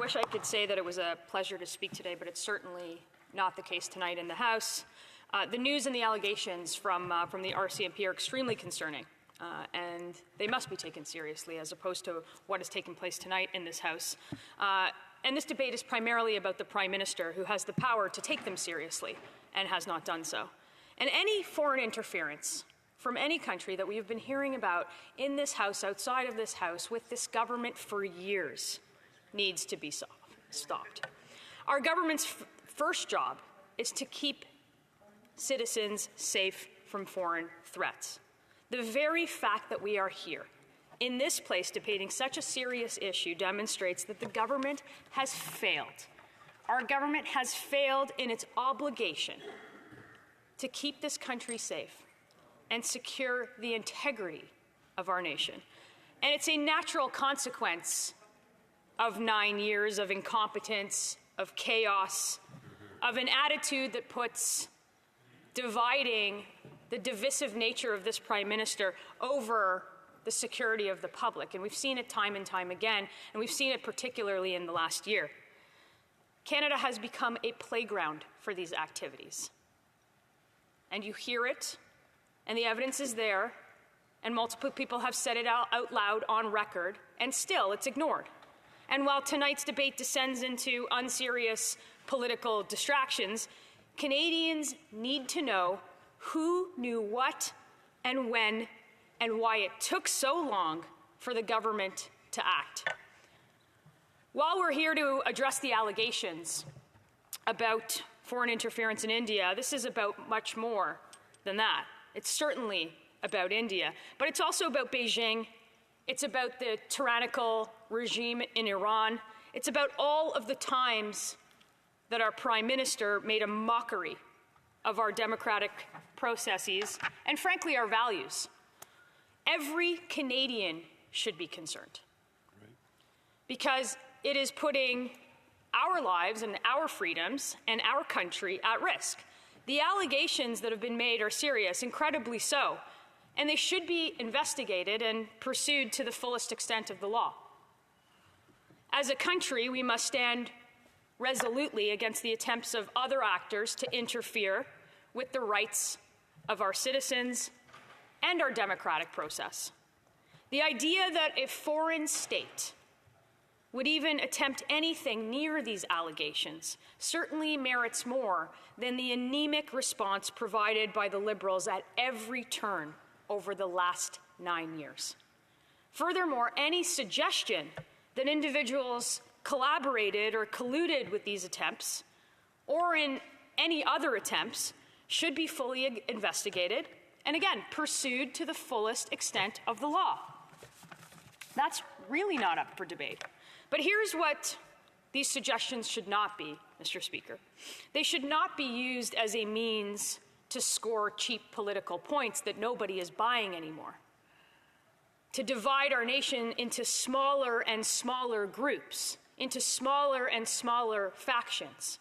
wish I could say that it was a pleasure to speak today, but it's certainly not the case tonight in the House. The news and the allegations from the RCMP are extremely concerning, and they must be taken seriously as opposed to what has taken place tonight in this House. And this debate is primarily about the Prime Minister, who has the power to take them seriously and has not done so. And any foreign interference from any country that we have been hearing about in this House, outside of this House, with this government for years, needs to be stopped. Our government's first job is to keep citizens safe from foreign threats. The very fact that we are here in this place debating such a serious issue demonstrates that the government has failed. Our government has failed in its obligation to keep this country safe and secure the integrity of our nation. And it's a natural consequence of 9 years of incompetence, of chaos, of an attitude that puts dividing the divisive nature of this Prime Minister over the security of the public. And we've seen it time and time again, and we've seen it particularly in the last year. Canada has become a playground for these activities. And you hear it, and the evidence is there, and multiple people have said it out loud on record, and still it's ignored. And while tonight's debate descends into unserious political distractions, Canadians need to know who knew what and when and why it took so long for the government to act. While we're here to address the allegations about foreign interference in India, this is about much more than that. It's certainly about India, but it's also about Beijing. It's about the tyrannical regime in Iran. It's about all of the times that our Prime Minister made a mockery of our democratic processes and, frankly, our values. Every Canadian should be concerned because it is putting our lives and our freedoms and our country at risk. The allegations that have been made are serious, incredibly so, and they should be investigated and pursued to the fullest extent of the law. As a country, we must stand resolutely against the attempts of other actors to interfere with the rights of our citizens and our democratic process. The idea that a foreign state would even attempt anything near these allegations certainly merits more than the anemic response provided by the Liberals at every turn over the last 9 years. Furthermore, any suggestion that individuals collaborated or colluded with these attempts or in any other attempts should be fully investigated and, again, pursued to the fullest extent of the law. That's really not up for debate. But here's what these suggestions should not be, Mr. Speaker. They should not be used as a means to score cheap political points that nobody is buying anymore, to divide our nation into smaller and smaller groups, into smaller and smaller factions.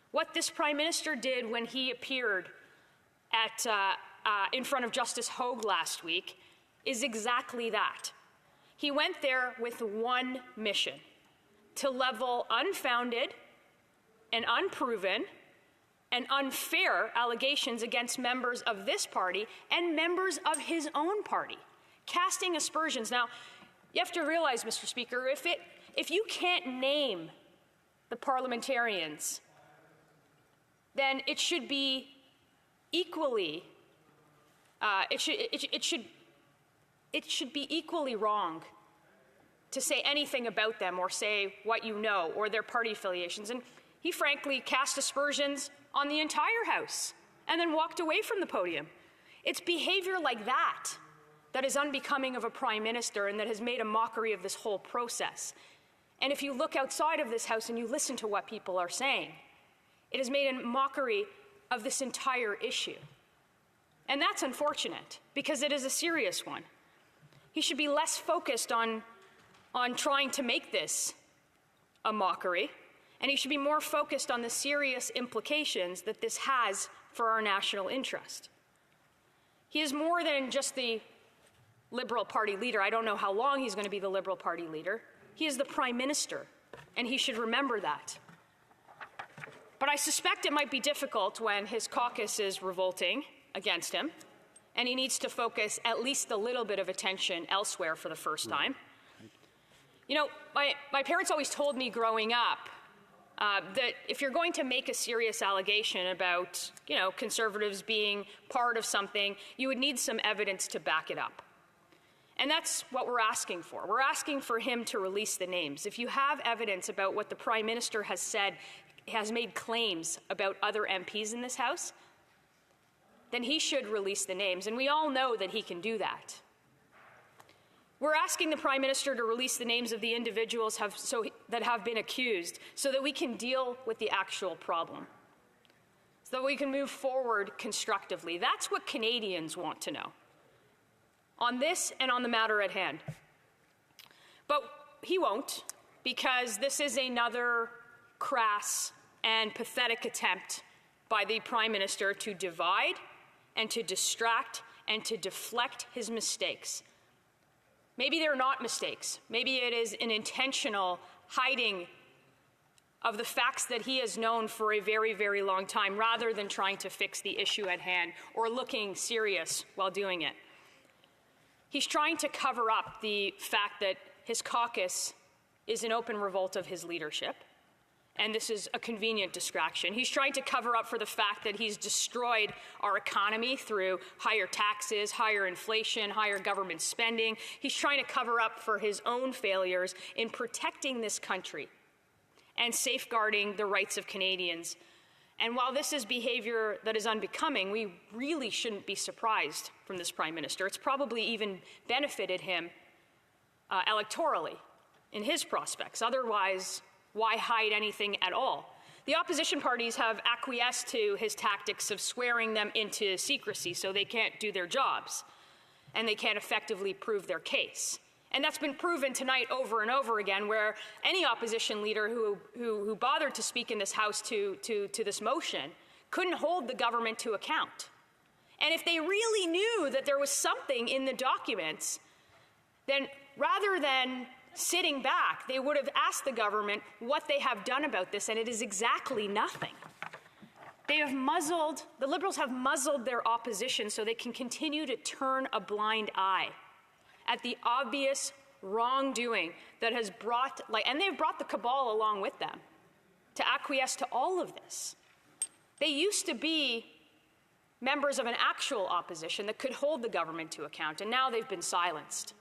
What this Prime Minister did when he appeared in front of Justice Hogue last week is exactly that. He went there with one mission: to level unfounded and unproven and unfair allegations against members of this party and members of his own party, casting aspersions. Now, you have to realize, Mr. Speaker, if you can't name the parliamentarians, then it should be equally it should be equally wrong to say anything about them or say what you know or their party affiliations. And he frankly cast aspersions on the entire House and then walked away from the podium. It's behavior like that that is unbecoming of a Prime Minister and that has made a mockery of this whole process. And if you look outside of this House and you listen to what people are saying, it has made a mockery of this entire issue. And that's unfortunate because it is a serious one. He should be less focused on trying to make this a mockery, and he should be more focused on the serious implications that this has for our national interest. He is more than just the Liberal Party leader. I don't know how long he's going to be the Liberal Party leader. He is the Prime Minister and he should remember that. But I suspect it might be difficult when his caucus is revolting against him, and he needs to focus at least a little bit of attention elsewhere for the first time. You know, my parents always told me growing up that if you're going to make a serious allegation about, you know, conservatives being part of something, you would need some evidence to back it up. And that's what we're asking for. We're asking for him to release the names. If you have evidence about what the Prime Minister has said, has made claims about other MPs in this House, then he should release the names. And we all know that he can do that. We're asking the Prime Minister to release the names of the individuals that have been accused so that we can deal with the actual problem, so that we can move forward constructively. That's what Canadians want to know on this and on the matter at hand. But he won't, because this is another crass and pathetic attempt by the Prime Minister to divide and to distract and to deflect his mistakes. Maybe they're not mistakes. Maybe it is an intentional hiding of the facts that he has known for a very, very long time, rather than trying to fix the issue at hand or looking serious while doing it. He's trying to cover up the fact that his caucus is in open revolt of his leadership, and this is a convenient distraction. He's trying to cover up for the fact that he's destroyed our economy through higher taxes, higher inflation, higher government spending. He's trying to cover up for his own failures in protecting this country and safeguarding the rights of Canadians. And while this is behavior that is unbecoming, we really shouldn't be surprised from this Prime Minister. It's probably even benefited him electorally in his prospects. Otherwise, why hide anything at all? The opposition parties have acquiesced to his tactics of swearing them into secrecy so they can't do their jobs and they can't effectively prove their case. And that's been proven tonight over and over again, where any opposition leader who bothered to speak in this House to this motion couldn't hold the government to account. And if they really knew that there was something in the documents, then rather than sitting back, they would have asked the government what they have done about this, and it is exactly nothing. The Liberals have muzzled their opposition so they can continue to turn a blind eye at the obvious wrongdoing that has brought, and they've brought the cabal along with them to acquiesce to all of this. They used to be members of an actual opposition that could hold the government to account, and now they've been silenced.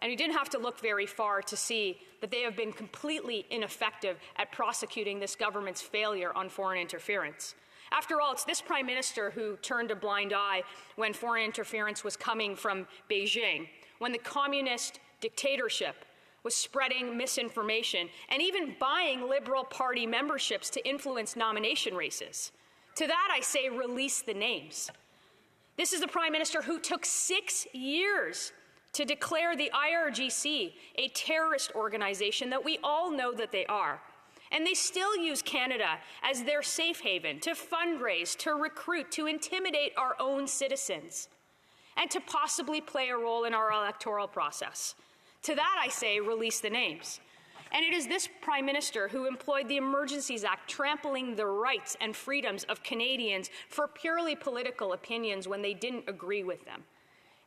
And you didn't have to look very far to see that they have been completely ineffective at prosecuting this government's failure on foreign interference. After all, it's this Prime Minister who turned a blind eye when foreign interference was coming from Beijing, when the communist dictatorship was spreading misinformation and even buying Liberal Party memberships to influence nomination races. To that I say, release the names. This is the Prime Minister who took 6 years to declare the IRGC a terrorist organization that we all know that they are. And they still use Canada as their safe haven to fundraise, to recruit, to intimidate our own citizens, and to possibly play a role in our electoral process. To that I say, release the names. And it is this Prime Minister who employed the Emergencies Act, trampling the rights and freedoms of Canadians for purely political opinions when they didn't agree with them.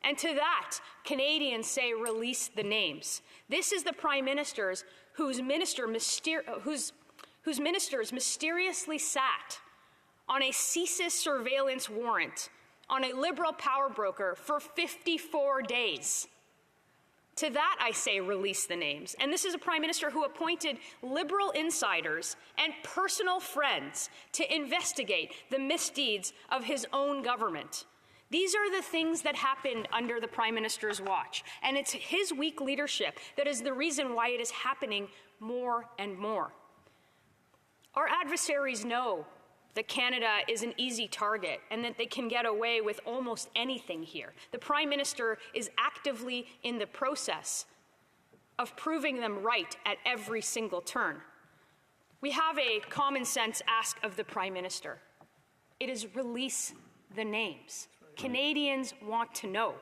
And to that, Canadians say, release the names. This is the Prime Minister's whose ministers mysteriously sat on a CSIS surveillance warrant on a Liberal power broker for 54 days. To that I say, release the names. And this is a Prime Minister who appointed Liberal insiders and personal friends to investigate the misdeeds of his own government. These are the things that happened under the Prime Minister's watch, and it's his weak leadership that is the reason why it is happening more and more. Our adversaries know that Canada is an easy target and that they can get away with almost anything here. The Prime Minister is actively in the process of proving them right at every single turn. We have a common sense ask of the Prime Minister. It is release the names. Canadians want to know.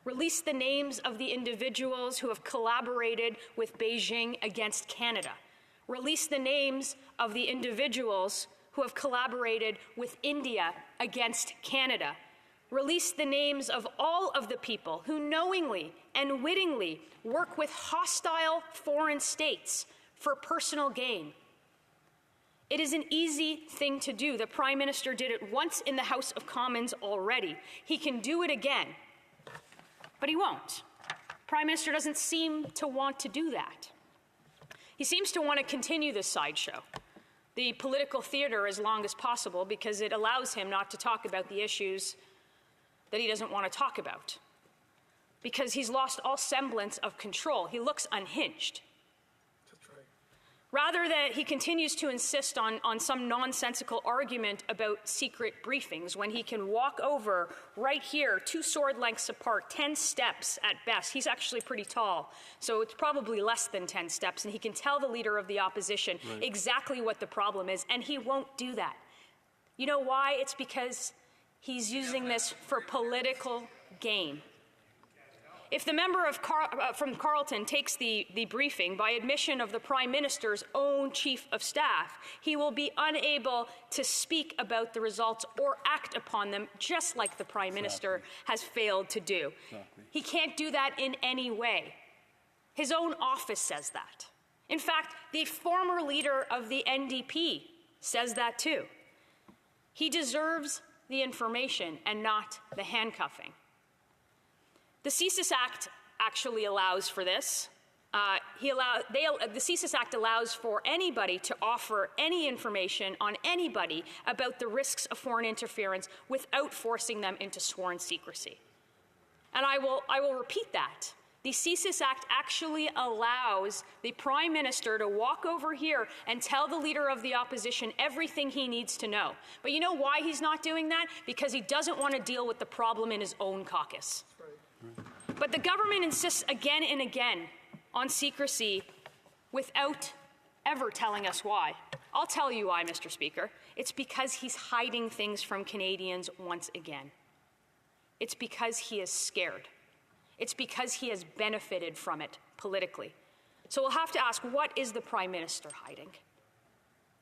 Release the names of the individuals who have collaborated with Beijing against Canada. Release the names of the individuals who have collaborated with India against Canada. Release the names of all of the people who knowingly and wittingly work with hostile foreign states for personal gain. It is an easy thing to do. The Prime Minister did it once in the House of Commons already. He can do it again, but he won't. Prime Minister doesn't seem to want to do that. He seems to want to continue this sideshow, the political theater, as long as possible, because it allows him not to talk about the issues that he doesn't want to talk about, because he's lost all semblance of control. He looks unhinged. That's right. Rather that he continues to insist on some nonsensical argument about secret briefings when he can walk over right here, 2 sword lengths apart, 10 steps at best. He's actually pretty tall, so it's probably less than 10 steps, and he can tell the leader of the opposition exactly what the problem is, and he won't do that. You know why? It's because he's using this for political gain. If the member from Carleton takes the briefing by admission of the Prime Minister's own Chief of Staff, he will be unable to speak about the results or act upon them, just like the Prime Minister has failed to do. He can't do that in any way. His own office says that. In fact, the former leader of the NDP says that too. He deserves the information and not the handcuffing. The CSIS Act actually allows for this. The CSIS Act allows for anybody to offer any information on anybody about the risks of foreign interference without forcing them into sworn secrecy. And I will repeat that. The CSIS Act actually allows the Prime Minister to walk over here and tell the Leader of the Opposition everything he needs to know. But you know why he's not doing that? Because he doesn't want to deal with the problem in his own caucus. But the government insists again and again on secrecy without ever telling us why. I'll tell you why, Mr. Speaker. It's because he's hiding things from Canadians once again. It's because he is scared. It's because he has benefited from it politically. So we'll have to ask, what is the Prime Minister hiding?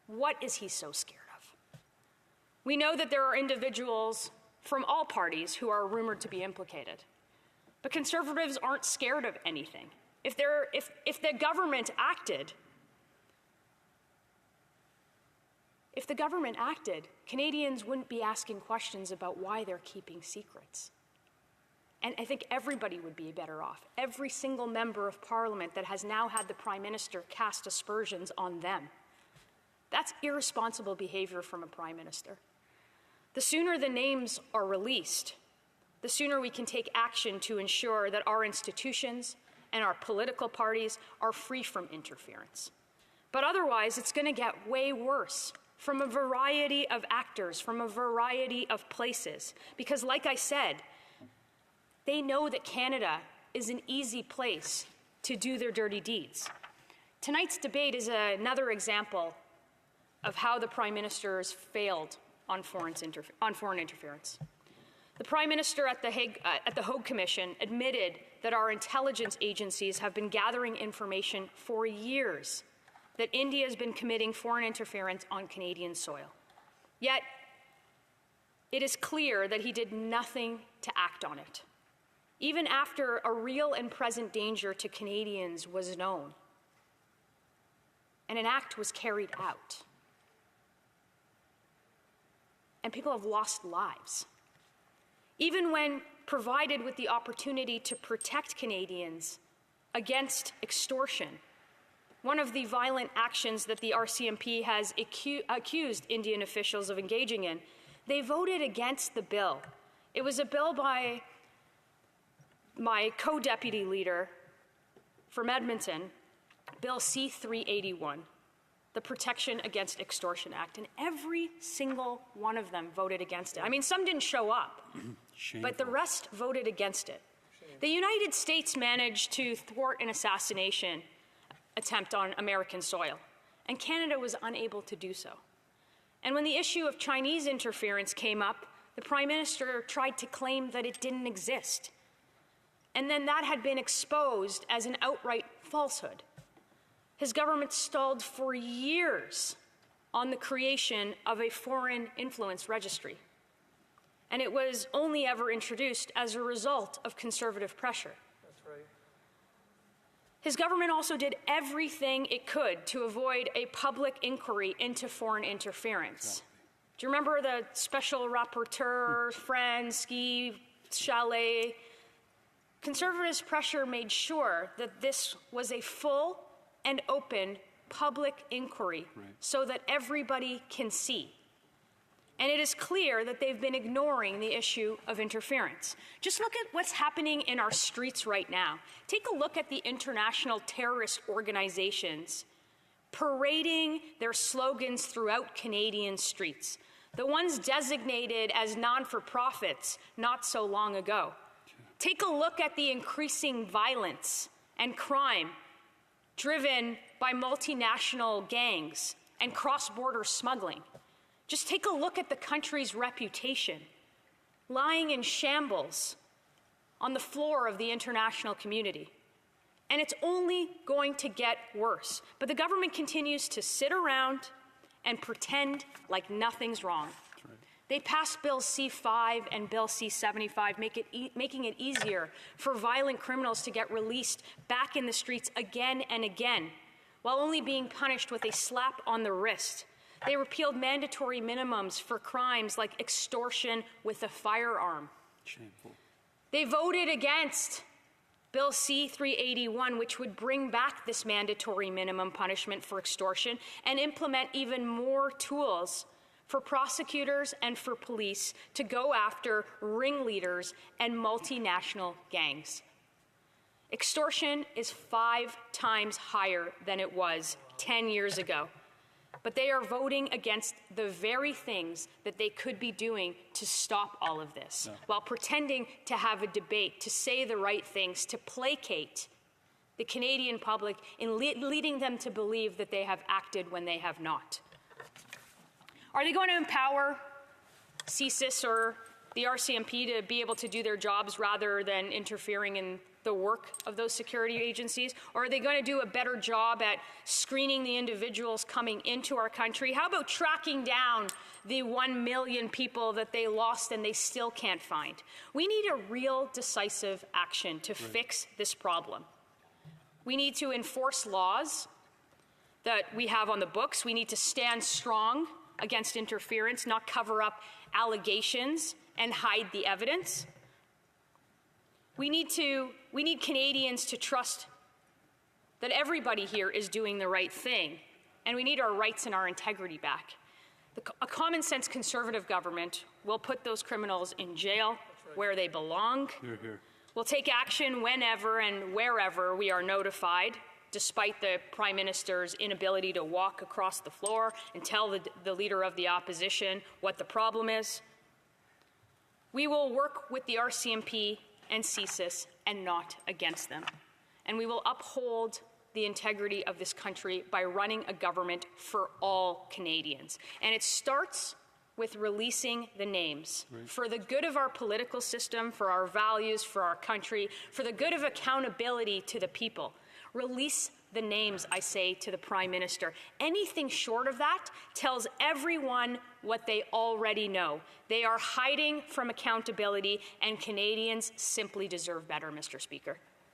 What is he so scared of? We know that there are individuals from all parties who are rumored to be implicated. But Conservatives aren't scared of anything. If the government acted, Canadians wouldn't be asking questions about why they're keeping secrets. And I think everybody would be better off. Every single member of Parliament that has now had the Prime Minister cast aspersions on them. That's irresponsible behavior from a Prime Minister. The sooner the names are released, the sooner we can take action to ensure that our institutions and our political parties are free from interference. But otherwise, it's going to get way worse from a variety of actors, from a variety of places. Because like I said, they know that Canada is an easy place to do their dirty deeds. Tonight's debate is another example of how the Prime Minister has failed on foreign interference. The Prime Minister at the Hague Commission admitted that our intelligence agencies have been gathering information for years that India has been committing foreign interference on Canadian soil. Yet, it is clear that he did nothing to act on it, even after a real and present danger to Canadians was known, and an act was carried out. And people have lost lives. Even when provided with the opportunity to protect Canadians against extortion, one of the violent actions that the RCMP has accused Indian officials of engaging in, they voted against the bill. It was a bill by my co-deputy leader from Edmonton, Bill C-381, the Protection Against Extortion Act, and every single one of them voted against it. I mean, some didn't show up, but the rest voted against it. The United States managed to thwart an assassination attempt on American soil, and Canada was unable to do so. And when the issue of Chinese interference came up, the Prime Minister tried to claim that it didn't exist. and then that had been exposed as an outright falsehood. His government stalled for years on the creation of a foreign influence registry, and it was only ever introduced as a result of conservative pressure. That's right. His government also did everything it could to avoid a public inquiry into foreign interference. Exactly. Do you remember the special rapporteur, friends, ski, chalet? Conservatives' pressure made sure that this was a full and open public inquiry so that everybody can see. And it is clear that they've been ignoring the issue of interference. Just look at what's happening in our streets right now. Take a look at the international terrorist organizations parading their slogans throughout Canadian streets, the ones designated as non-for-profits not so long ago. Take a look at the increasing violence and crime driven by multinational gangs and cross-border smuggling. Just take a look at the country's reputation, lying in shambles on the floor of the international community. And it's only going to get worse. But the government continues to sit around and pretend like nothing's wrong. That's right. They passed Bill C-5 and Bill C-75, making it easier for violent criminals to get released back in the streets again and again, while only being punished with a slap on the wrist. They repealed mandatory minimums for crimes like extortion with a firearm. Shameful. They voted against Bill C-381, which would bring back this mandatory minimum punishment for extortion and implement even more tools for prosecutors and for police to go after ringleaders and multinational gangs. Extortion is 5 times higher than it was 10 years ago. But they are voting against the very things that they could be doing to stop all of this, while pretending to have a debate, to say the right things, to placate the Canadian public in leading them to believe that they have acted when they have not. Are they going to empower CSIS or the RCMP to be able to do their jobs rather than interfering in the work of those security agencies? Or are they going to do a better job at screening the individuals coming into our country? How about tracking down the 1 million people that they lost and they still can't find? We need a real decisive action to fix this problem. We need to enforce laws that we have on the books. We need to stand strong against interference, not cover up allegations and hide the evidence. We need Canadians to trust that everybody here is doing the right thing, and we need our rights and our integrity back. A common sense conservative government will put those criminals in jail where they belong. Hear, hear. We'll take action whenever and wherever we are notified, despite the Prime Minister's inability to walk across the floor and tell the Leader of the Opposition what the problem is. We will work with the RCMP and CSIS and not against them. And we will uphold the integrity of this country by running a government for all Canadians. And it starts with releasing the names. For the good of our political system, for our values, for our country, for the good of accountability to the people. Release the names, I say to the Prime Minister. Anything short of that tells everyone what they already know. They are hiding from accountability, and Canadians simply deserve better, Mr. Speaker.